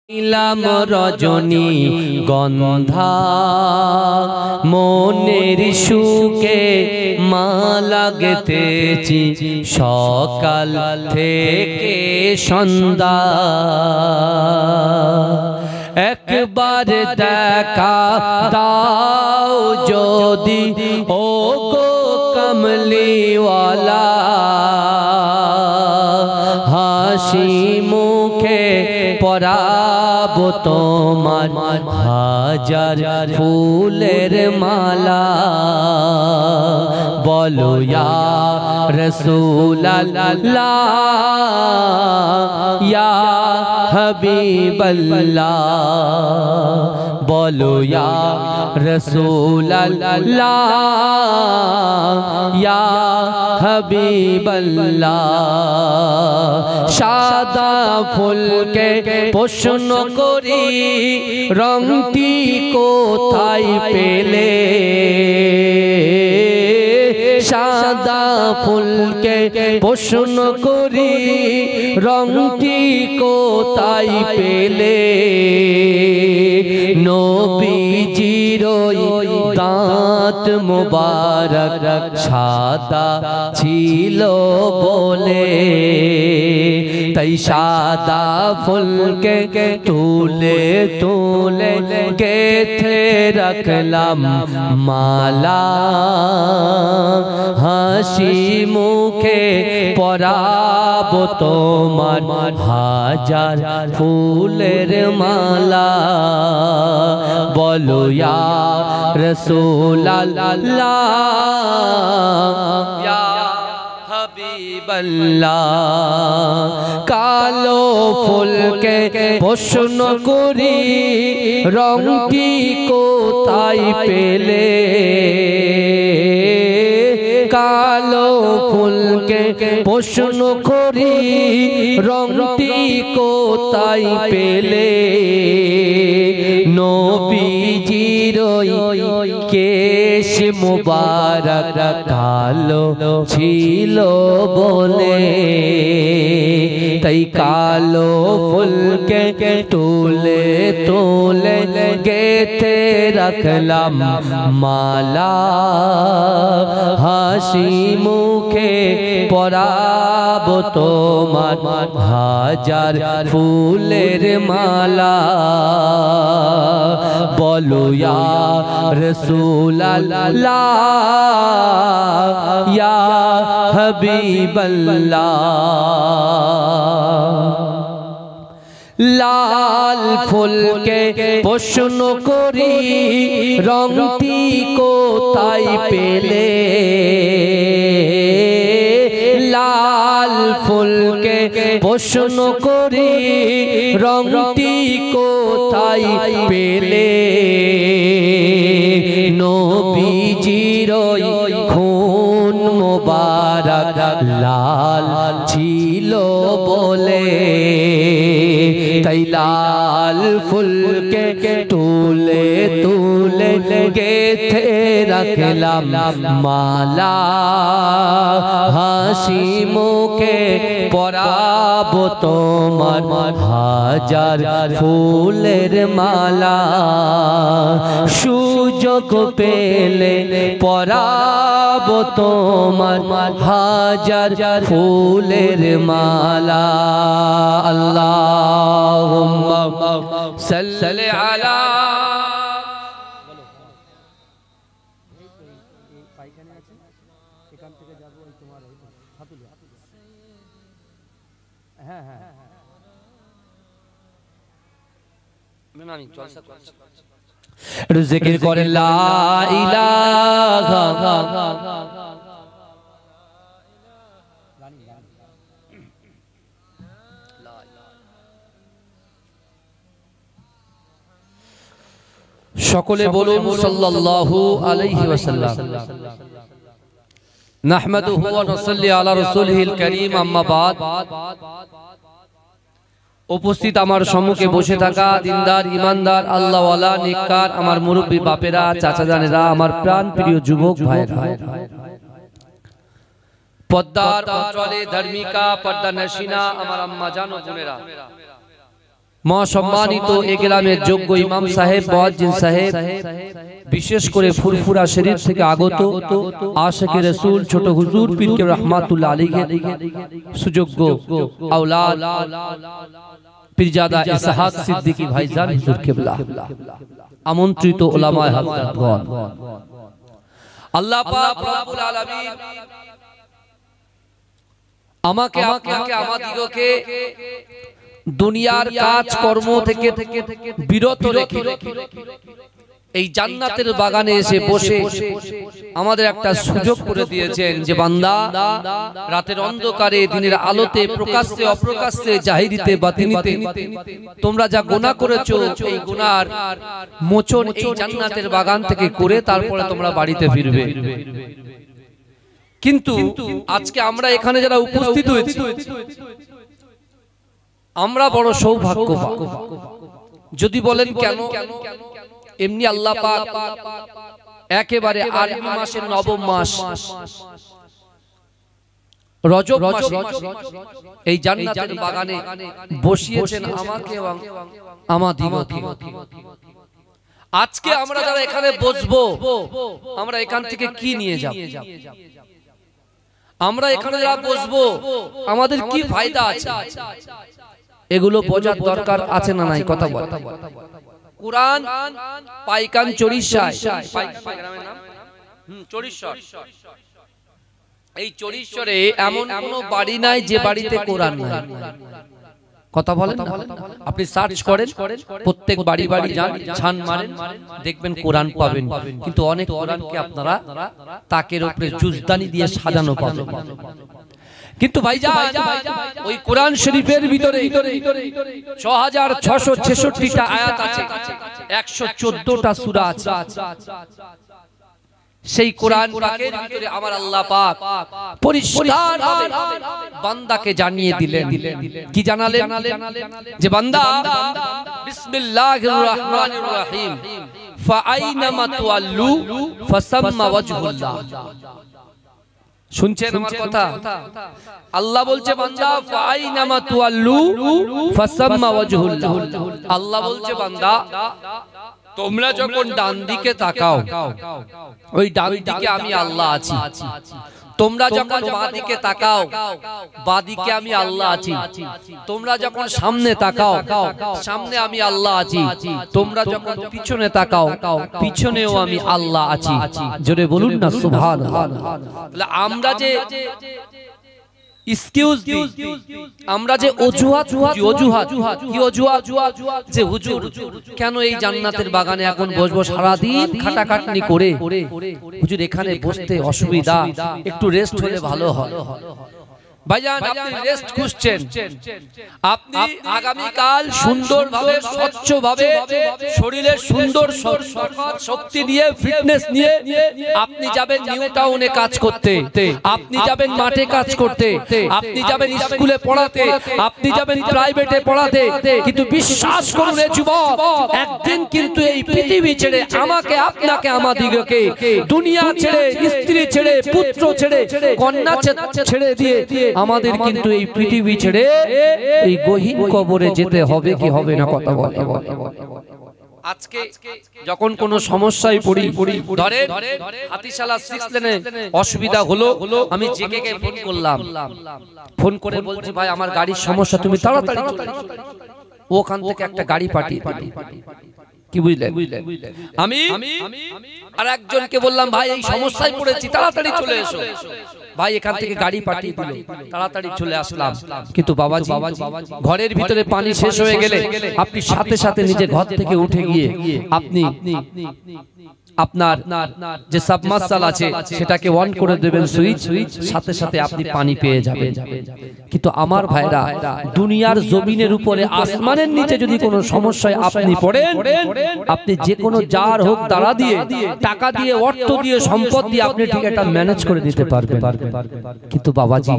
নীলাম রজনী গন্ধা মনের সুখে মালা গেথেছি সকাল থেকে সন্ধ্যা। একবার দেখা দাও যদি ও গো কমলিওয়ালা, হাসি মুখে পরাবো তোমার হাজার ফুলের মালা। বলো ইয়া রাসূলুল্লাহ ইয়া হাবিবাল্লাহ, বলো ইয়া রাসূলুল্লাহ ইয়া হাবিবাল্লাহ। সাদা ফুলকে প্রশ্ন করি রংটি কোথায় পেলে, সাদা ফুলকে প্রশ্ন করি রংটি কোথায় পেলে। নবীজির দাঁত মোবারক সাদা ছিল বলে, তাই সাদা ফুলকে তুলে তুলে গেথে রাখলাম মালা। হাসি মুখে পরাবো তোমার হাজার ফুলের মালা। বলো ইয়া রাসূলুল্লাহ ইয়া হাবিবাল্লাহ। কালো ফুলকে প্রশ্ন করি রংটি কোথায় পেলে, কালো ফুলকে প্রশ্ন করি রংটি কোথায় পেলে। নবীজির কেশ মুবারক কালো ছিল বলে, তাই কালো ফুলকে তুলে তুলে গেথে রাখলাম মালা। হাসি মুখে পরাবো তোমার হাজার ফুলের মালা। বলো ইয়া রাসূলুল্লাহ ইয়া হাবিবাল্লাহ। লাল ফুলকে প্রশ্ন করি রংটি কোথায় পেলে, লাল ফুলকে প্রশ্ন করি রংটি কোথায় পেলে। নবীজির খুন মোবারক লাল ছিল বলে, তাই লাল ফুলকে তুলে তুলে গেথে রাখলাম মালা। হাসি মুখে পরাবো তোমার হাজার ফুলের মালা। সুযোগ পেলে পরাবো তোমার হাজার ফুলের মালা। আল্লাহুম্মা সাল্লি আলা। জিকির করে লা ইলাহা সকলে বলুন সাল্লাল্লাহু আলাইহি ওয়াসাল্লাম। নাহমাদুহু ওয়া নুসাল্লি আলা রাসূলিহিল কারীম, আম্মা বাদ। উপস্থিত আমার সম্মুখে বসে থাকা দিনদার ইমানদার আল্লাহওয়ালা নেককার আমার মুরব্বী বাপেরা, চাচা জানেরা, আমার প্রাণ প্রিয় যুবক ভাইরা, পদ্মার অঞ্চলে ধার্মিকা পর্দা নশিনা আমার আম্মা জান ও বোনেরা, মহাসম্মানিত এ গ্রামের যোগ্য ইমাম সাহেব মুয়াজ্জিন সাহেব, বিশেষ করে ফুরফুরা শরীফ থেকে আগত আশিকে রাসূল ছোট হুজুর পীর কে রহমাতুল্লাহ আলাইহি সুযোগ্য আওলাদ পীরজাদা ইসহাক সিদ্দিকী ভাইজান হুজুর কিবলা, আমন্ত্রিত উলামায়ে হযরতগণ, আল্লাহ পাক রব্বুল আলামিন আমাকে আপনাকে আমাদিগকে দুনিয়ার কাজ কর্ম থেকে বিরত রেখে এই জান্নাতের বাগানে এসে বসে আমাদের একটা সুযোগ করে দিয়েছেন যে বান্দা রাতের অন্ধকারে দিনের আলোতে প্রকাশ্যে অপ্রকাশ্যে জাহিরিতে বাতিনিতে তোমরা যা গুনাহ করেছো এই গুনার মোচন এই জান্নাতের বাগান থেকে করে তারপরে তোমরা বাড়িতে ফিরবে। কিন্তু আজকে আমরা এখানে যারা উপস্থিত হয়েছি আমরা বড় সৌভাগ্যবান। যদি বলেন কেন, এমনি আল্লাহ পাক একেবারে আরবি মাসের নবম মাস রজব মাসে এই জান্নাতের বাগানে বসিয়েছেন আমাকে এবং আমাদিগকে। আজকে আমরা যারা এখানে বসবো আমরা এখান থেকে কি নিয়ে যাব? আমরা এখানে যারা বসবো আমাদের কি ফায়দা আছে? এগুলো বোঝার দরকার আছে না নাই? কথা বল। কুরআন পাইকান চরিশায়, এই চরিশরে এমন কোন বাড়ি নাই যে বাড়িতে কোরআন নাই। কথা বলেন না? আপনি সার্চ করেন, প্রত্যেক বাড়ি বাড়ি যান, ছান মারেন, দেখবেন কোরআন পাবেন। কিন্তু অনেক কোরআনকে আপনারা তাকের উপরে জুজদানি দিয়ে সাজানো পাবেন। কিন্তু ভাইজান ওই কোরআন শরীফের ভিতরে 6666টা আয়াত আছে, 114টা সূরা আছে। সেই কোরআন পাকের ভিতরে আমার আল্লাহ পাক পরিষ্কারভাবে বান্দাকে জানিয়ে দিলেন। কি জানালেন? যে বান্দা বিসমিল্লাহির রহমানির রহিম ফাআইনামা তুআল্লু ফাসাম্মা ওয়াজহুল্লাহ। শুনছেন আমার কথা? আল্লাহ বলছে বান্দা ফাআইনামা তুআল্লু ফাসাম্মা ওয়াজহুল্লাহ। আল্লাহ বলছে বান্দা তোমরা যখন ডান দিকে তাকাও ওই ডান দিকে আমি আল্লাহ আছি। তোমরা যখন বাঁ দিকে তাকাও বাঁ দিকে আমি আল্লাহ আছি। তোমরা যখন সামনে তাকাও সামনে আমি আল্লাহ আছি। তোমরা যখন পিছনে তাকাও পিছনেও আমি আল্লাহ আছি। জোরে বলুন না সুবহানাল্লাহ। আমরা যে এক্সকিউজ দিই, আমরা যে অজুহাত কি অজুহাত যে হুজুর কেন এই জান্নাতের বাগানে এখন বসবো, সারাদিন খাটাখাটনি করে হুজুর এখানে বসতে অসুবিধা, একটু রেস্ট হলে ভালো হয়। ভাইজান আপনি রেস্ট খুঁজছেন, আপনি আগামী কাল সুন্দরভাবে স্বচ্ছভাবে শরীরের সুন্দর শক্তি নিয়ে ফিটনেস নিয়ে আপনি যাবেন নিউ টাউনে কাজ করতে, আপনি যাবেন মাঠে কাজ করতে, আপনি যাবেন স্কুলে পড়াতে, আপনি যাবেন প্রাইভেটে পড়াতে। কিন্তু বিশ্বাস করুন রে যুবক, একদিন কিন্তু এই পৃথিবী ছেড়ে আমাকে আপনাকে আমাদিগকে দুনিয়া ছেড়ে স্ত্রী ছেড়ে পুত্র ছেড়ে কন্যা ছেড়ে দিয়ে আমাদের কিন্তু এই পৃথিবী ছেড়ে এই গহীন কবরে যেতে হবে কি হবে না? কথা বলে। আজকে যখন কোন সমস্যায় পড়ি, ধরেন হাতিশালা 6 লেনে অসুবিধা হলো, আমি জেকে ফোন করলাম, ফোন করে বলছি ভাই আমার গাড়ির সমস্যা, তুমি তাড়াতাড়ি চলে এসো। ওখান থেকে একটা গাড়ি পাঠিয়ে কি বুঝলেন? আমি আর একজনকে বললাম ভাই এই সমস্যায় পড়েছি তাড়াতাড়ি চলে এসো। ভাই এখান থেকে গাড়ি পাঠিয়ে দিল, তাড়াতাড়ি চলে আসলাম। কিন্তু বাবাজি ঘরের ভিতরে পানি শেষ হয়ে গেলে আপনি সাথে সাথে নিজে ঘর থেকে উঠে গিয়ে আপনি আপনার যে সাবমার্সাল আছে সেটাকে অন করে দেবেন সুইচ, সাথে সাথে আপনি পানি পেয়ে যাবেন। কিন্তু আমার ভাইরা দুনিয়ার জমিনের উপরে আসমানের নিচে যদি কোনো সমস্যায় আপনি পড়েন, আপনি যে কোনো যার হোক দাঁড়া দিয়ে টাকা দিয়ে অর্থ দিয়ে সম্পদ দিয়ে আপনি ঠিক একটা ম্যানেজ করে নিতে পারবেন। কিন্তু বাবাজি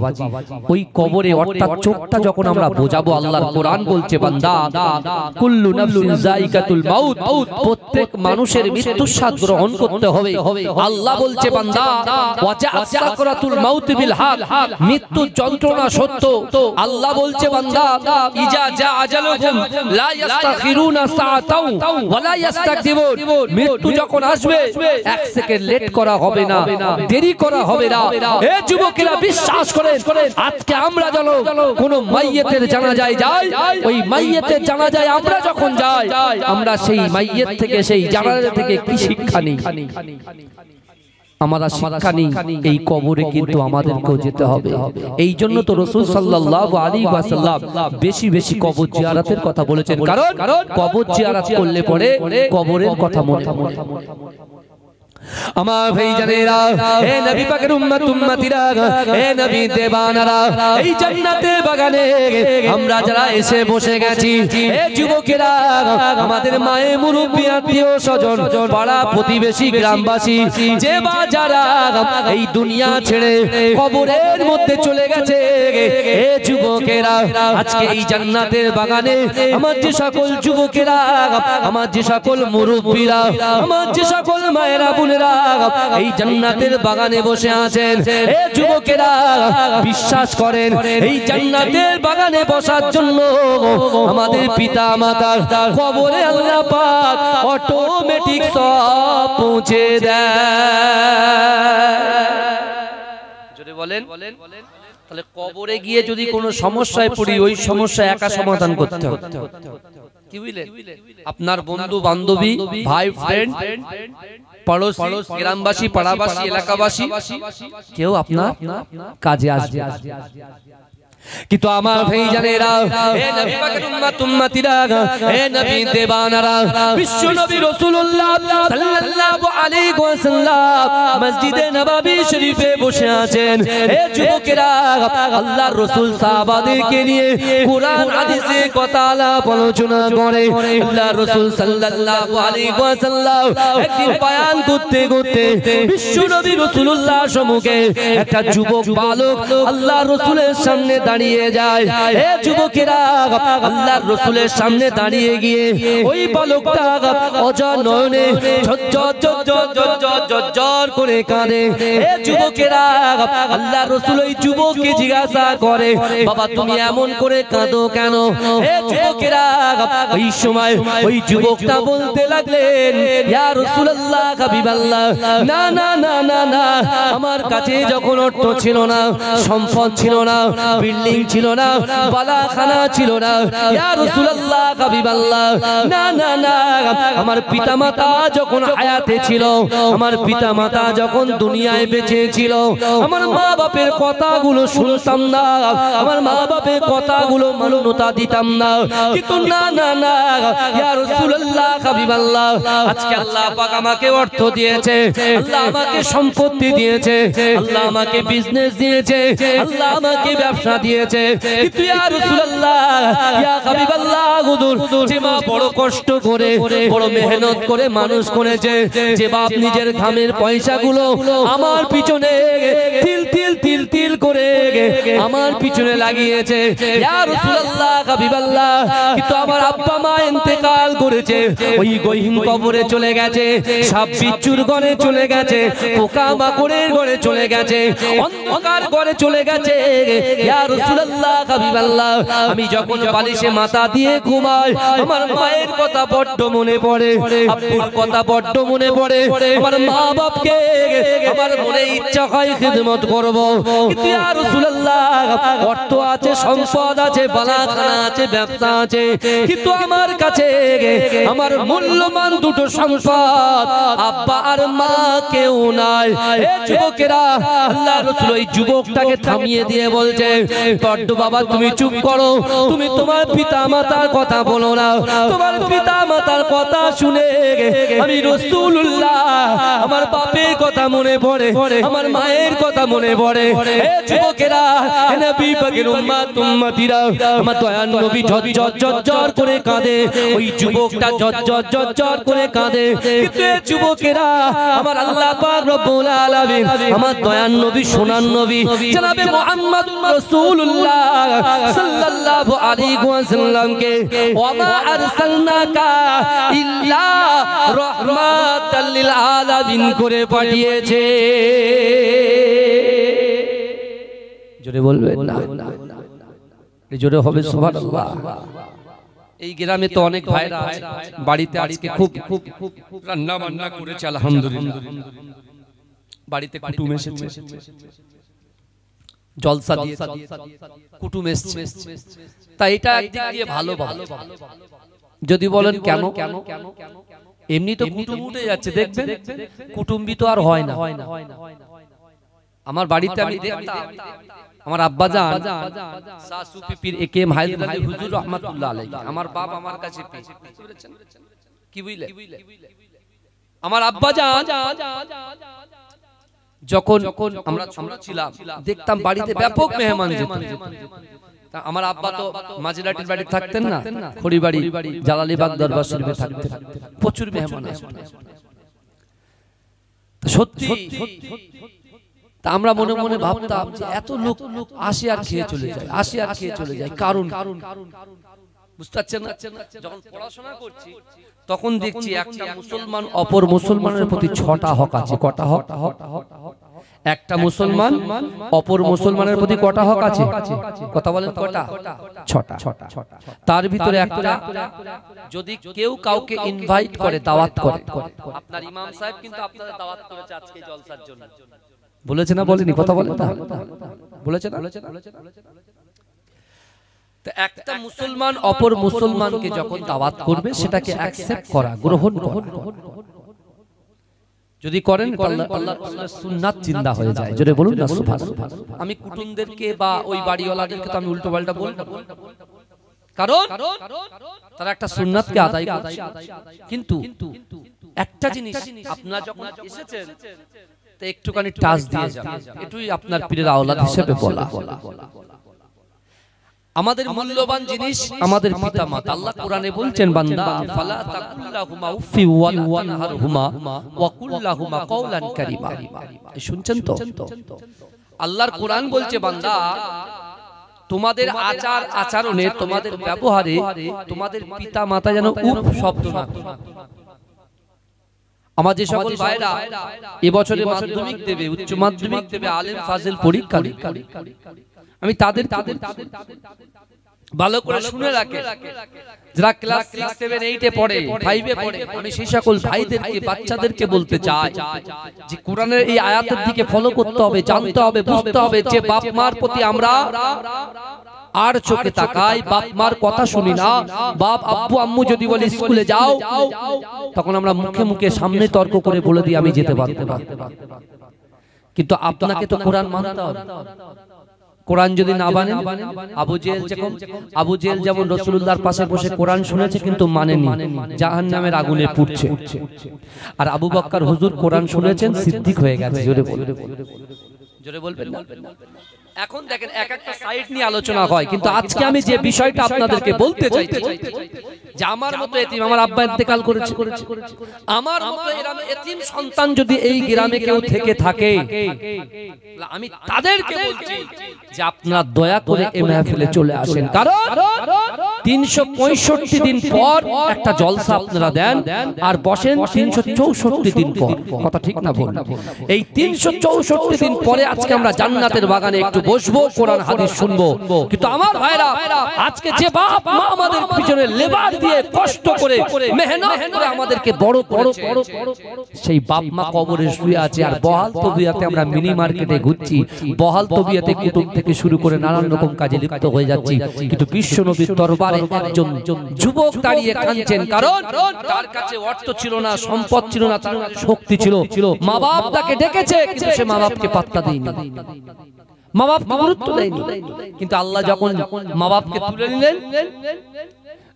ওই কবরে অর্থাৎ চোখটা যখন আমরা বোঝাবো, আল্লাহর কোরআন বলছে বান্দা কুল্লু নাফসিন যায়িকাতুল মাউত, প্রত্যেক মানুষের মৃত্যুর স্বাদ গ্রহণ করতে হবে। আল্লাহ বলছে বান্দা ওয়াজাআত সাকরাতুল মাউত বিল হক, মৃত্যু যন্ত্রণা সত্য। আল্লাহ বলছে বান্দা ইজা জা আজালুহুম লা ইস্তাখিরুনা সাআতাও ওয়া লা ইস্তাকদিমুন, মৃত্যু যখন আসবে এক সেকেন্ড লেট করা হবে না, দেরি করা হবে না। এ যুবকেরা বিশ্বাস করেন, আজকে আমরা যেন কোন মাইয়েতের জানাজায় যাই, ওই মাইয়েতের জানাজায় আমরা যখন যাই, আমরা সেই মাইয়েত থেকে সেই জানাজা থেকে কি শিক্ষা নিই? আমরা শিক্ষা নিই এই কবরে কিন্তু আমাদেরকেও যেতে হবে। এই জন্য তো রাসূল সাল্লাল্লাহু আলাইহি ওয়াসাল্লাম বেশি বেশি কবর জিয়ারতের কথা বলেছেন, কারণ কবর জিয়ারত করলে পরে কবরের কথা মনে পড়ে। আমার ভাইজানেরা, হে নবী পাকের উম্মত উম্মতিরা, হে নবী দেবানারা, এই জান্নাতের বাগানে আমরা যারা এসে বসে গেছি, হে যুবকেরা, আমাদের মায়ে মুরব্বি আত্মীয় স্বজন পাড়া প্রতিবেশী গ্রামবাসী যে বা যারা এই দুনিয়া ছেড়ে কবরের মধ্যে চলে গেছে, হে যুবকেরা, আজকে এই জান্নাতের বাগানে আমার যে সকল যুবকেরা, আমার যে সকল মুরব্বিরা, আমার যে সকল মায়েরা বোনেরা এই জান্নাতের বাগানে বসে আছেন, হে যুবকেরা, বিশ্বাস করেন এই জান্নাতের বাগানে বসার জন্য আমাদের পিতা মাতার কবরে আল্লাহ পাক অটোমেটিক সব পৌঁছে দেয়। জোরে বলেন। তাহলে কবরে গিয়ে যদি কোনো সমস্যায় পড়ি, ওই সমস্যা একা সমাধান করতে হবে। কি বুঝলেন? আপনার বন্ধু বান্ধবী, ভাই, ফ্রেন্ড, পড়োশী, গ্রামবাসী, পাড়াবাসী, এলাকাবাসী কেউ আপনার কাজে আসবে। কিন্তু আমার ভাইজানেরা, হে নবী পাকের উম্মত উম্মতিরা, হে নবী দেবানারা, বিশ্ব নবী রাসূলুল্লাহ সাল্লাল্লাহু আলাইহি ওয়াসাল্লাম মসজিদে নববী শরীফে বসে আছেন। হে যুবকেরা, আল্লাহর রাসূল সাহাবাদেরকে নিয়ে কুরআন হাদিসে কথা আলোচনা করে। আল্লাহর রাসূল সাল্লাল্লাহু আলাইহি ওয়াসাল্লাম একদিন বয়ান করতে করতে বিশ্ব নবী রাসূলুল্লাহ সম্মুখে একটা যুবক বালক আল্লাহর রাসূলের সামনে দাঁড়িয়ে যায়। হে যুবকেরা, আল্লাহর রাসূলের সামনে দাঁড়িয়ে গিয়ে ওই বালকটা অজর নয়নে ঝরঝর করে কাঁদে। হে যুবকেরা, আল্লাহর রাসূল ওই যুবককে জিজ্ঞাসা করে, বাবা তুমি এমন করে কাঁদো কেন? হে যুবকেরা, ওই সময় ওই যুবকটা বলতে লাগলেন, ইয়া রাসূলুল্লাহ, হাবিবাল্লাহ, না না না না না, আমার কাছে যখন অর্থ ছিল না, সম্পদ ছিল না, বিল্ডিং ছিল না, বালাখানা ছিল না, ইয়া রাসূলুল্লাহ, হাবিবাল্লাহ, না না না, আমার পিতামাতা যখন হায়াতে ছিল, আমার পিতামাতা যখন দুনিয়ায় বেঁচে ছিল, আমার মা বাপের কথাগুলো শুনতাম না, আমার মা বাপের কথাগুলো মান্যতা দিতাম না। কিন্তু না না না, ইয়া রাসূলুল্লাহ, হাবিবাল্লাহ, আজকে আল্লাহ পাক আমাকে অর্থ দিয়েছে, আল্লাহ আমাকে সম্পত্তি দিয়েছে, আল্লাহ আমাকে বিজনেস দিয়েছে, আল্লাহ আমাকে ব্যবসা দিয়েছে, কিন্তু ইয়া রাসূলুল্লাহ, ইয়া হাবিবাল্লাহ, হুজুর, যে মা বড় কষ্ট করে, বড় মেহনত করে মানুষ করেছে, যে বাপ নিজের ঘামের পয়সাগুলো আমার পিছনে তিল তিল তিল তিল করে আমার পিছনে লাগিয়েছে, ইয়া রাসূলুল্লাহ, হাবিবাল্লাহ, কিন্তু আমার আব্বা মা ইন্তেকাল করেছে, ওই গহীন কবরে চলে গেছে, সাপ বিচ্ছুর ঘরে চলে গেছে, পোকা মাকড়ের ঘরে চলে গেছে, অন্ধকার ঘরে চলে গেছে, ইয়া রাসূলুল্লাহ, হাবিবাল্লাহ, আমি যখন বালিশে মাথা দিয়ে ঘুমাই, আমার মায়ের কথা বড্ড মনে পড়ে, আব্বুর কথা বড্ড মনে পড়ে, আমার মা বাপকে আমার মনে ইচ্ছা হয় খিদমত করব, কিন্তু ইয়া রাসূলুল্লাহ, অর্থ আছে, সম্পদ আছে, বালাখানা আছে, ব্যবসা আছে, কিন্তু আমার কাছে আমার মূল্যবান দুটো সম্পদ আব্বা আর মা কেউ নাই। হে যুবকেরা, আল্লাহর রাসূল ওই যুবকটাকে থামিয়ে দিয়ে বলছে, বড্ড বাবা তুমি চুপ করো, তুমি তোমার পিতা মাতার কথা বলো না, তোমার পিতা মাতার কথা শুনে আমি রাসূলুল্লাহ আমার বাপের কথা মনে পড়ে, আমার মায়ের কথা মনে পড়ে। হে যুবকেরা, হে নবী পাকের উম্মত উম্মতিরা, আমার দয়ার নবী ঝরঝর ঝরঝর করে কাঁদে। ওই যুবকটা জজ্জর করে কাঁদে। কিন্তু এই যুবকেরা আমার আল্লাহ পাক রব্বুল আলামিন আমার দয়ার নবী সোনার নবী জনাবে মুহাম্মদুর রাসূলুল্লাহ সাল্লাল্লাহু আলাইহি ওয়াসাল্লামকে ওয়া মা আরসালনাকা ইল্লা রাহমাতাল লিল আলামিন করে পাঠিয়েছে। জোরে বলবেন না, জোরে হবে সুবহানাল্লাহ। এই গ্রামে তো অনেক ভাইরা আছে, বাড়িতে আজকে খুব রান্না বান্না করেছে আলহামদুলিল্লাহ। বাড়িতে কুটুম এসেছে, জলসা দিয়েছে, কুটুম এসেছে। তাই এটা একদিক দিয়ে ভালো। যদি বলেন কেন, এমনি তো কুটুম উঠে যাচ্ছে, দেখবেন কুটুম্বি তো আর হয় না। আমার বাড়িতে আমি দেখতাম আমার আব্বা জান সাসু পিপির একেএম হায়দার আলী হুজুর রাহমাতুল্লাহ আলাইহি, আমার বাপ আমার কাছে কি বুঝলে, আমার আব্বা জান যখন আমরা ছোট ছিলাম দেখতাম বাড়িতে ব্যাপক মেহমান যেত। আমার আব্বা তো মাঝিরাটির বাড়ি থাকতেন না, খড়িবাড়ি জালালিবাগ দরবার শরীফে থাকতেন, প্রচুর মেহমান আসতেন। সত্যি আমরা মনে মনে ভাবতাম যে এত লোক আসে আর খেয়ে চলে যায়, আসে আর খেয়ে চলে যায়, কারণ বুঝতে পারছেন না। যখন পড়াশোনা করছি তখন দেখছি একটা মুসলমান অপর মুসলমানের প্রতি 6টা হক আছে। কটা হক? একটা মুসলমান অপর মুসলমানের প্রতি কটা হক আছে? কথা বলেন কটা? 6টা। তার ভিতরে একটা, যদি কেউ কাউকে ইনভাইট করে, দাওয়াত করে, আপনার ইমাম সাহেব কিন্তু আপনাদের দাওয়াত করেছে আজকে জলসার জন্য, বলেছে না বলেনি? কথা বলেন না, বলেছে না? তো একটা মুসলমান অপর মুসলমানকে যখন দাওয়াত করবে সেটাকে অ্যাকসেপ্ট করা, গ্রহণ করা। যদি করেন আল্লাহর সুন্নাত জিন্দা হয়ে যায়। জোরে বলুন না সুবহানাল্লাহ। আমি কুটুমদেরকে বা ওই বাড়িওয়ালাদেরকে তো আমি উল্টো পাল্টা বলবো, কারণ তারা একটা সুন্নাতকে আদায় করছে। কিন্তু একটা জিনিস, আপনারা যখন এসেছেন তো একটুখানি টাচ দিয়ে যান, এটাই আপনার পীরের আওলাদ হিসেবে বলা। আমাদের মূল্যবান জিনিস আমাদের পিতামাতা। আল্লাহ কোরআনে বলছেন, বান্দা ফালা তাকুল্লাহুমা উফি ওয়া লা তানহারহুমা ওয়া কুল্লাহুমা কওলান কারীমা। শুনছেন তো? আল্লাহর কোরআন বলছে, বান্দা তোমাদের আচার আচরণে, তোমাদের ব্যবহারে তোমাদের পিতামাতা যেন উফ শব্দ না। আমার যে সকল ভাইরা এবছরে মাধ্যমিক দেবে, উচ্চ মাধ্যমিক দেবে, আলেম ফাজিল পরীক্ষা দেবে, আমি তাদের ভালো করে শুনে রাখে, যারা ক্লাস 6, 7, 8 এ পড়ে, 5 এ পড়ে, আমি সেই সকল ভাইদেরকে, বাচ্চাদেরকে বলতে চাই যে কোরআনের এই আয়াতের দিকে ফলো করতে হবে, জানতে হবে, বুঝতে হবে যে বাপ মার প্রতি আমরা আর চোখে তাকাই, বাপ মার কথা শুনি না। বাপ আব্বু আম্মু যদি বলে স্কুলে যাও, তখন আমরা মুখে মুখে সামনে তর্ক করে বলে দিই আমি যেতে পারবো না। কিন্তু আপনাকে তো কোরআন মানতে হবে। কোরআন যদি না মানেন, আবু জেহেল যেমন রাসূলুল্লাহর পাশে বসে কোরআন শুনেছে কিন্তু মানেনি, জাহান্নামের আগুনে পুড়ছে। আর আবু বকর হুজুর কোরআন শুনেছেন, সিদ্দিক হয়ে গেছে। জোরে বলবেন না? এখন দেখেন এক একটা সাইড নিয়ে আলোচনা হয়, কিন্তু আজকে আমি যে বিষয়টা আপনাদেরকে বলতে চাইছি যে আমার মতো এতিম, আমার আব্বা ইন্তেকাল করেছে, আমার মতো এরকম এতিম সন্তান যদি এই গ্রামে কেউ থেকে থাকে, আমি তাদেরকে বলছি যে আপনারা দয়া করে এই মাহফিলে চলে আসেন। কারণ 365 দিন পর একটা জলসা আপনারা দেন আর বসেন 364 দিন পর। কথা ঠিক না বল? এই 364 দিন পরে আজকে আমরা জান্নাতের বাগানে একটু বসবো, কোরআন হাদিস শুনবো। কিন্তু আমার ভাইরা, আজকে যে বাপ মা আমাদের পিছনে লেবার দিয়ে কষ্ট করে মেহনত করে আমাদেরকে বড় করেছে, সেই বাপ মা কবরে শুয়ে আছে। আর বহাল তবিয়াতে আমরা মিনি মার্কেটে ঘুরছি, বহাল তবিয়াতে কুতুব থেকে শুরু করে নানান রকম কাজে লিপ্ত হয়ে যাচ্ছি। কিন্তু বিশ্ব নবীর দরবারে একজন যুবক দাঁড়িয়ে কাঁদছেন, কারণ তার কাছে অর্থ ছিল না, সম্পদ ছিল না, তার শক্তি ছিল। মা বাপ তাকে ডেকেছে, কিন্তু সে মা বাপকে পাত্তা দেয়নি, মা বাপকে গুরুত্ব দেয়নি। কিন্তু আল্লাহ যখন মা বাপকে তুলে নিলেন,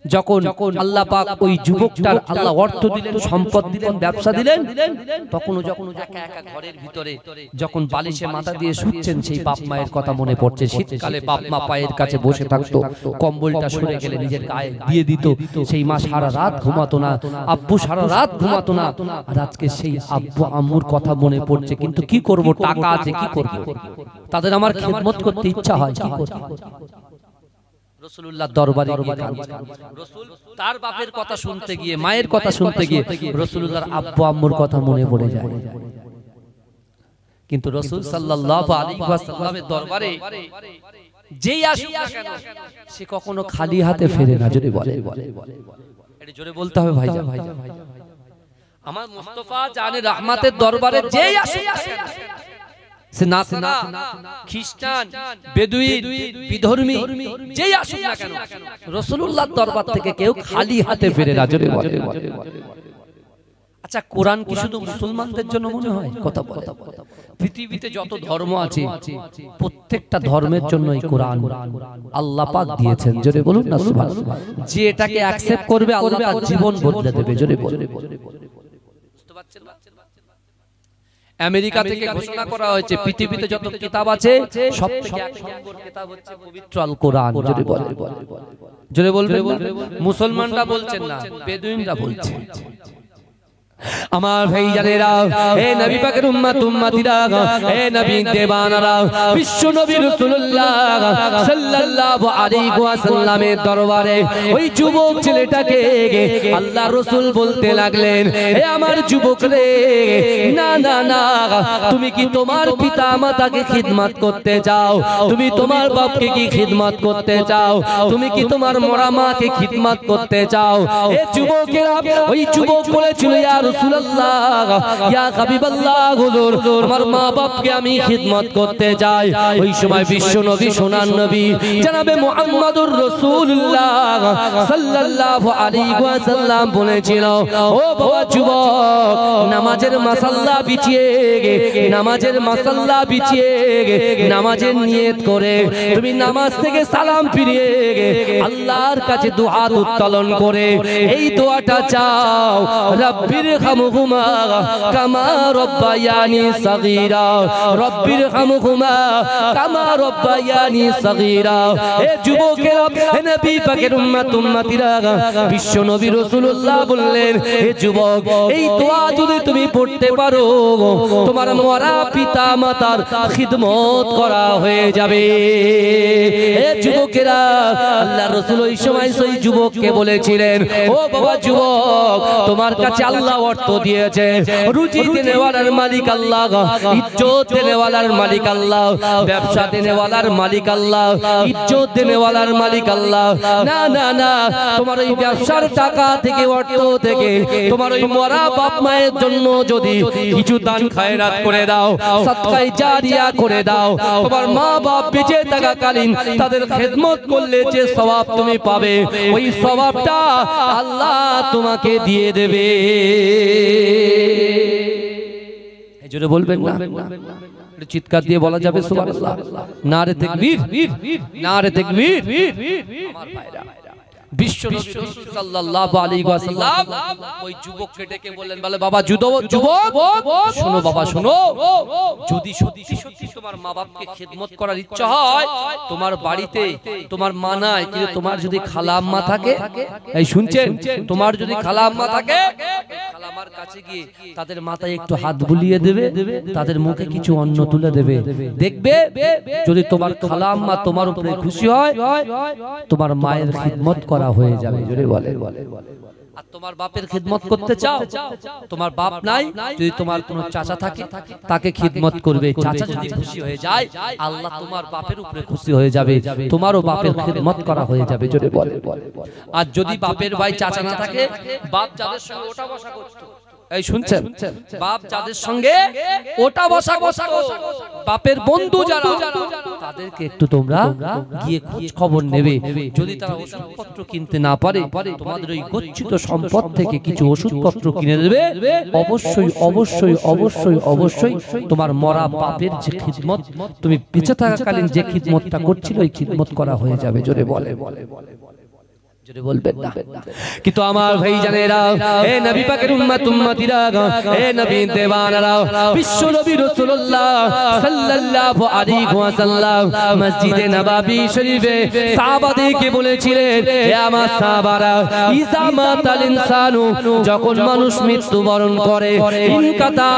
যখন আল্লাহ পাক ওই যুবকটার আল্লাহ অর্থ দিলেন, সম্পদ দিলেন, ব্যবসা দিলেন, তখন যখন একা একা ঘরের ভিতরে যখন বালিশে মাথা দিয়ে শুচ্ছেন, সেই বাপ মায়ের কথা মনে পড়ছে। শীতকালে বাপ মা পায়ের কাছে বসে থাকতো, কম্বলটা সরে গেলে নিজের গায়ে দিয়ে দিত। সেই মা সারা রাত ঘুমাতো না, আব্বু সারা রাত ঘুমাতো না। আর আজকে সেই আব্বু আম্মুর কথা মনে পড়ছে, কিন্তু কি করব, টাকা আছে, কি করব, তাদের আমার খিদমত করতে ইচ্ছা হয়, কি করব। রাসূলুল্লাহর দরবারে গিয়ে রাসূল তার বাপের কথা শুনতে গিয়ে, মায়ের কথা শুনতে গিয়ে রাসূলুল্লাহর আব্বু আম্মুর কথা মনে পড়ে যায়। কিন্তু রাসূল সাল্লাল্লাহু আলাইহি ওয়াসাল্লামের দরবারে যেই আসুক না কেন, সে কখনো খালি হাতে ফেরে না। যদি বলে, এটা জোরে বলতে হবে ভাইজান। আমার মুস্তাফা জানে রহমতের দরবারে যেই আসুক না কেন, সে নাসরা, খ্রিস্টান, বেদুইন, বিধর্মী, যেই আসুক না কেন, রাসূলুল্লাহর দরবার থেকে কেউ খালি হাতে ফেরে না। জোরে বলে। আচ্ছা, কোরআন কি শুধু মুসলমানদের জন্য মনে হয়? কথা বলে। পৃথিবীতে যত ধর্ম আছে, প্রত্যেকটা ধর্মের জন্য এই কোরআন আল্লাহ পাক দিয়েছেন। জোরে বলুন না সুবহানাল্লাহ। যে এটাকে অ্যাকসেপ্ট করবে, আল্লাহ তার জীবন বদলে দেবে। জোরে বলে। বুঝতে পারছেন না? আমেরিকা থেকে ঘোষণা করা হয়েছে পৃথিবীতে যত কিতাব আছে, সবথেকে এক নম্বর কিতাব হচ্ছে পবিত্র আল কোরআন। জোরে বলে। জোরে বলবেন না? মুসলমানরা বলছেন না, বেদুইনরা বলছে। আমার ভাইজানেরা, হে নবী পাকের উম্মত উম্মতিরা, হে নবী দেবানারা, বিশ্ব নবী রাসূলুল্লাহ সাল্লাল্লাহু আলাইহি ওয়াসাল্লামের দরবারে ওই যুবক ছেলেটাকে আল্লাহ রাসূল বলতে লাগলেন, হে আমার যুবক রে, না না না, তুমি কি তোমার পিতা মাতাকে খিদমত করতে চাও? তুমি তোমার বাপকে কি খিদমত করতে চাও? তুমি কি তোমার মরা মাকে খিদমত করতে চাও? হে যুবকেরা, ওই যুবক বলেছিল, ইয়া রাসূলুল্লাহ, ইয়া হাবিবাল্লাহ, হুজুর, আমার মা বাপকে আমি খিদমত করতে চাই। ওই সময় বিশ্ব নবী, সোনার নবী জনাবে মুহাম্মদুর রাসূলুল্লাহ সাল্লাল্লাহু আলাইহি ওয়াসাল্লাম বলেছিল, ও বাবা যুবক, নামাজের মাসাল্লা বিছিয়ে, নামাজের মাসাল্লা বিছিয়ে, নামাজের নিয়ত করে তুমি নামাজ থেকে সালাম ফিরিয়ে আল্লাহর কাছে দুআ উত্তোলন করে এই দোয়াটা চাও, রব্বির হামহুমা কামা রব্বায়ানি সাগীরা, রব্বির হামহুমা কামা রব্বায়ানি সাগীরা। হে যুবকেরা, হে নবী পাকের উম্মত উম্মতিরা, বিশ্ব নবী রাসূলুল্লাহ বললেন, হে যুবক, এই দোয়া যদি তুমি পড়তে পারো, তোমার মরা পিতা মাতার খিদমত করা হয়ে যাবে। হে যুবকেরা, আল্লাহর রাসূল ওই সময় সেই যুবককে বলেছিলেন, ও বাবা যুবক, তোমার কাছে আল্লাহ অর্থ দিয়েছে, রুজি দেনেওয়ালার মালিক আল্লাহ, ইজ্জত দেনেওয়ালার মালিক আল্লাহ, ব্যবসা দেনেওয়ালার মালিক আল্লাহ, ইজ্জত দেনেওয়ালার মালিক আল্লাহ। না না না, তোমার ওই ব্যবসার টাকা থেকে, অর্থ থেকে, তোমার ওই মরা বাপ মায়ের জন্য যদি কিছু দান খায়রাত করে দাও, সাদকায়ে জারিয়া করে দাও, তোমার মা বাপ বেঁচে থাকাকালীন তাদের খেদমত করলে যে সওয়াব তুমি পাবে, ওই সওয়াবটা আল্লাহ তোমাকে দিয়ে দেবে। জোরে বলবেন না? চিৎকার দিয়ে বলা যাবে সুবহানাল্লাহ। নারে তাকবীর, নারে তাকবীর। আমার ভাইরা, বিশ্ব নবী রাসূল সাল্লাল্লাহু আলাইহি ওয়াসাল্লাম ওই যুবককে ডেকে বললেন, বলে বাবা যুবক, শোনো বাবা, শোনো, যদি সত্যি সত্যি তোমার মা বাপকে খিদমত করার ইচ্ছা হয়, তোমার বাড়িতে তোমার মা নাই, কিন্তু তোমার যদি খালা আম্মা থাকে, এই শুনছেন, তোমার যদি খালা আম্মা থাকে, খালামার কাছে গিয়ে তাদের মাথায় একটু হাত বুলিয়ে দেবে, তাদের মুখে কিছু অন্ন তুলে দেবে। দেখবে যদি তোমার খালা আম্মা তোমার উপরে খুশি হয়, তোমার মায়ের খিদমত করা হয়ে যাবে। জোরে বলে। আর তোমার বাপের খিদমত করতে চাও, তোমার বাপ নাই, যদি তোমার কোনো চাচা থাকে, তাকে খিদমত করবে। চাচা যদি খুশি হয়ে যায়, আল্লাহ তোমার বাপের উপরে খুশি হয়ে যাবে, তোমারও বাপের খিদমত করা হয়ে যাবে। জোরে বলে। আর যদি বাপের ভাই চাচা না থাকে, বাপ যাদের সঙ্গে ওঠা বসা করতো, এই শুনছেন, বাপ যাদের সঙ্গে ওঠা বসা করতো, বাপের বন্ধু যারা, তাদেরকে একটু তোমরা গিয়ে খোঁজ খবর নেবে। যদি তারা ওষুধপত্র কিনতে না পারে, তোমাদের ওই গচ্ছিত সম্পদ থেকে কিছু ওষুধপত্র কিনে দেবে। অবশ্যই অবশ্যই অবশ্যই অবশ্যই তোমার মরা বাপের যে খিদমত তুমি বেঁচে থাকাকালীন যে খিদমতটা করছিল, ওই খিদমত করা হয়ে যাবে। জোরে বলে। বলবেন না। কিন্তু আমার ভাই জানেরা, এ নবী পাকের উম্মত উম্মতিরা, এ নবী দেওয়ানারা, বিশ্ব নবী রাসূলুল্লাহ সাল্লাল্লাহু আলাইহি ওয়াসাল্লাম মসজিদে নববী শরীফে সাহাবাদেরকে বলেছিলেন, হে আমার সাহাবারা, ইজা মাতাল ইনসানু, যখন মানুষ মৃত্যুবরণ করে, ইনকাতা,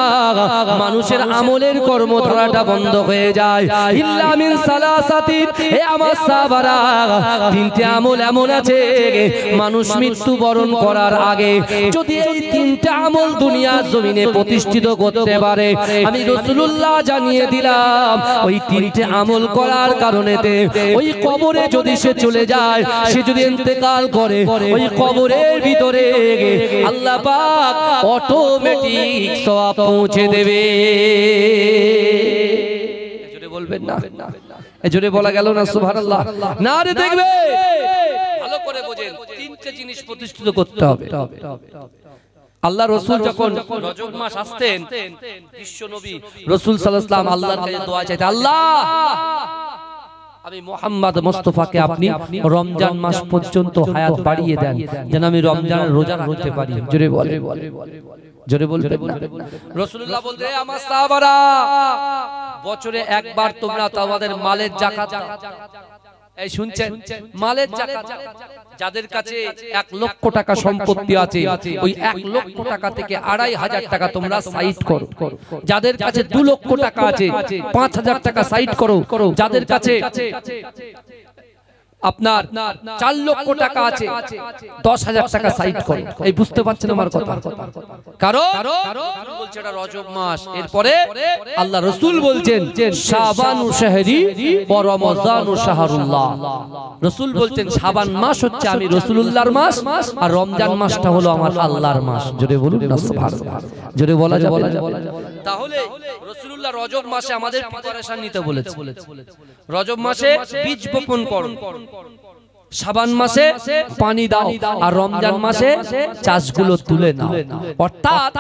মানুষের আমলের কর্মধারাটা বন্ধ হয়ে যায়, ইল্লা মিন সালাসাতি, হে আমার সাহাবারা, তিনটি আমল এমন আছে মানুষ মৃত্যুবরণ করার আগে যদি এই তিনটা আমল দুনিয়ার জমিনে প্রতিষ্ঠিত করতে পারে, আমি রাসূলুল্লাহ জানিয়ে দিলাম ওই তিনটে আমল করার কারণেতে ওই কবরে যদি সে চলে যায়, সে যদি ইন্তেকাল করে, ওই কবরের ভিতরে আল্লাহ পাক অটোমেটিক সওয়াব পৌঁছে দেবে। জোরে বলবেন না, জোরে বলা গেল না সুবহানাল্লাহ। না রে, দেখবে ভালো করে বোঝেন, তিনটে জিনিস প্রতিষ্ঠিত করতে হবে। আল্লাহ রাসূল যখন রজব মাস আসতেন, বিশ্ব নবী রাসূল সাল্লাল্লাহু আলাইহি ওয়াসাল্লাম আল্লাহর কাছে দোয়া চাইতেন, আল্লাহ আমি মুহাম্মদ মুস্তাফাকে আপনি রমজান মাস পর্যন্ত হায়াত বাড়িয়ে দেন, যেন আমি রমজানের রোজা রাখতে পারি। জোরে বলে, জোরে বলবেন না। রাসূলুল্লাহ বলতে, আমার সাহাবারা, বছরে একবার তোমরা তোমাদের মালের যাকাত দাও। এই শুনছেন, মালের যাকাত। যাদের কাছে 1 লক্ষ টাকা সম্পত্তি আছে, ওই 1 লক্ষ টাকা থেকে 2500 টাকা তোমরা সাইড করো। যাদের কাছে 2 লক্ষ টাকা আছে, 5000 টাকা সাইড করো। যাদের কাছে আপনার 4 লক্ষ টাকা আছে, 10,000 টাকা সাইড করো। এই বুঝতে পারছেন আমার কথা? কারণ বলছে এটা রজব মাস, এরপরে আল্লাহ রাসূল বলছেন শাবানু শাহরি ওয়া রমাজানু শাহরুল্লাহ। রাসূল বলছেন শাবান মাস হচ্ছে আমি রাসূলুল্লাহর মাস, আর রমজান মাসটা হলো আমার আল্লাহর মাস। জোরে বলুন না সুবহানাল্লাহ। জোরে বলা যাবে না? তাহলে রাসূলুল্লাহ রজব মাসে আমাদের প্রিপারেশন নিতে বলেছে। রজব মাসে বীজ বপন করো, শাবান মাসে পানি দাও, আর রমজান মাসে চাষগুলো তুলে নাও। অর্থাৎ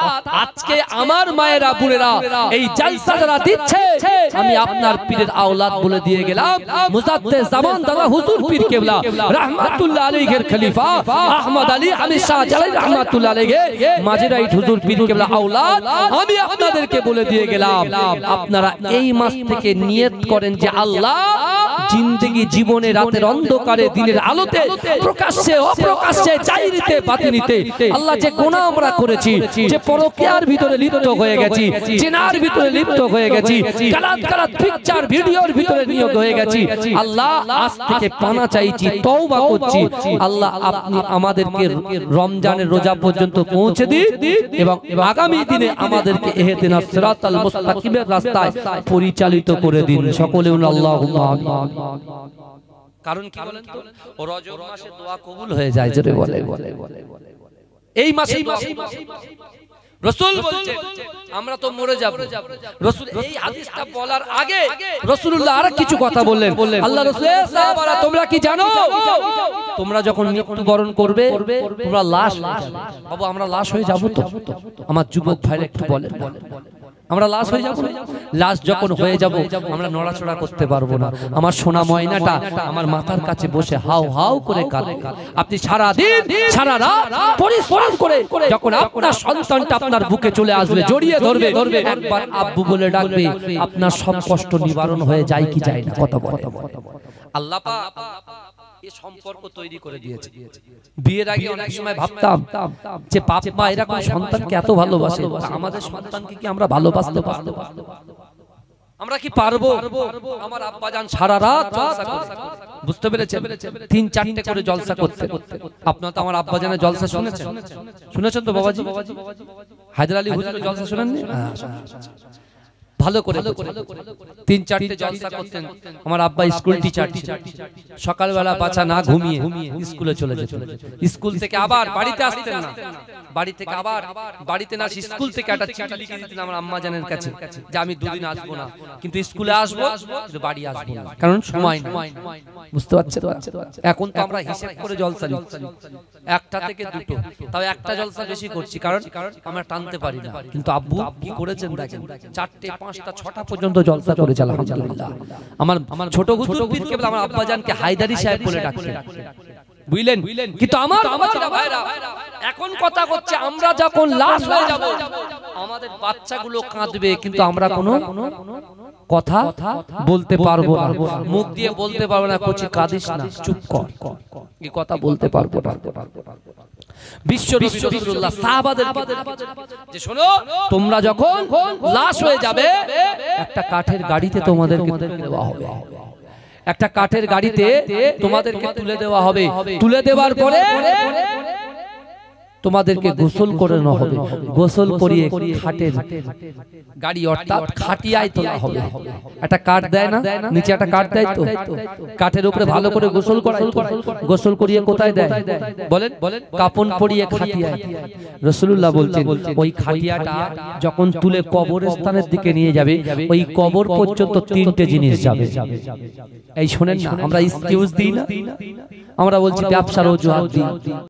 আজকে আমার মায়েরা বোনেরা এই জলসা যারা দিচ্ছে, আমি আপনার পীরের আওলাদ বলে দিয়ে গেলাম, মুজাদ্দেদ জামান দাদা হুজুর পীর কেবলা রাহমাতুল্লাহ আলাইহির খলিফা আহমদ আলী আমির শাহ জালালি রাহমাতুল্লাহ আলাইহি মাজিরাইট হুজুর পীর কেবলা আওলাদ, আমি আপনাদেরকে বলে দিয়ে গেলাম, আপনারা এই মাস থেকে নিয়ত করেন যে আল্লাহ জিন্দেগি জীবনে রাতের অন্ধকারে দিনের আলোতে প্রকাশ্যে অপ্রকাশ্যে জাহিরিতে বাতিনিতে আল্লাহ যে গুনাহ আমরা করেছি, যে পরকীয়ার ভিতরে লিপ্ত হয়ে গেছি, জিনার ভিতরে লিপ্ত হয়ে গেছি, গালাত গালাত পিকচার ভিডিওর ভিতরে নিয়োগ হয়ে গেছি, আল্লাহ আজ থেকে পানা চাইছি, তওবা করছি, আল্লাহ আপনি আমাদেরকে রমজানের রোজা পর্যন্ত পৌঁছে দিন এবং আগামী দিনে আমাদেরকে ইহদিনাস সিরাতাল মুস্তাকিমের রাস্তায় পরিচালিত করে দিন। সকলে আল্লাহুম্মা আমিন। কারণ কি বলেন তো, রজব মাসে দোয়া কবুল হয়ে যায়। জোরে বলে, এই মাসে রাসূল বলছেন আমরা তো মরে যাব। রাসূল এই হাদিসটা বলার আগে রাসূলুল্লাহ আর কিছু কথা বললেন। আল্লাহ রাসূল, সাহাবারা তোমরা কি জানো, তোমরা যখন মৃত্যুবরণ করবে তোমরা লাশ হয়ে যাবে। বাবু আমরা লাশ হয়ে যাব তো? আমার যুবক ভাইরা একটু বলেন, আমরা লাশ হয়ে যাব? লাশ যখন হয়ে যাব আমরা নড়াচড়া করতে পারবো না। আমার সোনা ময়নাটা আমার মাথার কাছে বসে হাউ হাউ করে কাঁদে। আপনি সারা দিন সারা রাত পরিশ্রম করে যখন আপনার সন্তানটা আপনার বুকে চলে আসবে, জড়িয়ে ধরবে, একবার আব্বু বলে ডাকবে, আপনার সব কষ্ট নিবারণ হয়ে যায় কি যায় না? কথা বলে আল্লাহ পাক এই সম্পর্ক তৈরি করে দিয়েছে। বিয়ের আগে অনেক সময় ভাবতাম যে বাপ মা এরকম সন্তানকে এত ভালোবাসে, আমাদের সন্তানকে কি আমরা ভালোবাসতে পারবো? আমরা কি পারবো? আমার আব্বা জান সারা রাত জলসা করে, বুঝতে পেরেছেন? 3-4টে করে জলসা করতে। আপনারা তো আমার আব্বা জানের জলসা শুনেছেন? শুনেছেন তো বাবাজি? হায়দার আলী হুজুরের জলসা শুনেননি? ভালো করে 3-4টে জলসা করতেন। আমার আব্বা স্কুল টিচার, সকালবেলা বাচ্চা না ঘুমিয়ে স্কুলে চলে যেত। স্কুল থেকে আবার বাড়িতে আসতেন না, বাড়ি থেকে আবার বাড়িতে না, স্কুল থেকে একটা চিঠি লিখে দিতেন আমার আম্মা জানের কাছে যে আমি 2 দিন আসবো না, কিন্তু স্কুলে আসবো, কিন্তু বাড়ি আসবো না, কারণ সময় নেই। বুঝতে পারছেন? এখন তো আমরা হিসাব করে জলসা নিচ্ছি, 1টা থেকে 2টো, তাও একটা জলসা বেশি করছি, কারণ আমরা টানতে পারি না। কিন্তু আব্বু কি করেছেন দেখেন, 4টে 5টা 6টা পর্যন্ত জলসা করেছে আলহামদুলিল্লাহ। আমার ছোট হুজুর পীর কেবল আমার আব্বা জানকে হায়দারি সাহেব বলে ডাকতেন। বুঝলেন? কিন্তু আমার ভাইরা এখন কথা হচ্ছে, আমরা যখন লাশ হয়ে যাব আমাদের বাচ্চাগুলো কাঁদবে, কিন্তু আমরা কোনো কথা বলতে পারবো না, মুখ দিয়ে বলতে পারবো না, কচি কাঁদিস না, চুপ কর, এই কথা বলতে পারবো না। বিশ্ব রাসূলুল্লাহ সাহাবাদের যে শোনো, তোমরা যখন লাশ হয়ে যাবে একটা কাঠের গাড়িতে তোমাদেরকে তুলে দেওয়া হবে, একটা কাঠের গাড়িতে তোমাদেরকে তুলে দেওয়া হবে। তুলে দেওয়ার পরে তোমাদেরকে গোসল করানো হবে, গোসল করিয়ে খাটের গাড়ি অর্থাৎ খাটিয়ায় তোলা হবে। একটা কাঠ দেয় না, নিচে একটা কাঠ দেয়, তো কাঠের উপরে ভালো করে গোসল করায়, গোসল করিয়ে কোথায় দেয় বলেন? কাপন পরিয়ে খাটিয়ায়। রাসূলুল্লাহ বলছেন ওই খাটিয়াটা যখন তুলে কবরস্থানের দিকে নিয়ে যাবে, ওই কবর পর্যন্ত তিনটে জিনিস যাবে। এই শোনেন না, আমরা এক্সকিউজ দিই না, আমরা বলছি ব্যবসার অজুহাত দিই।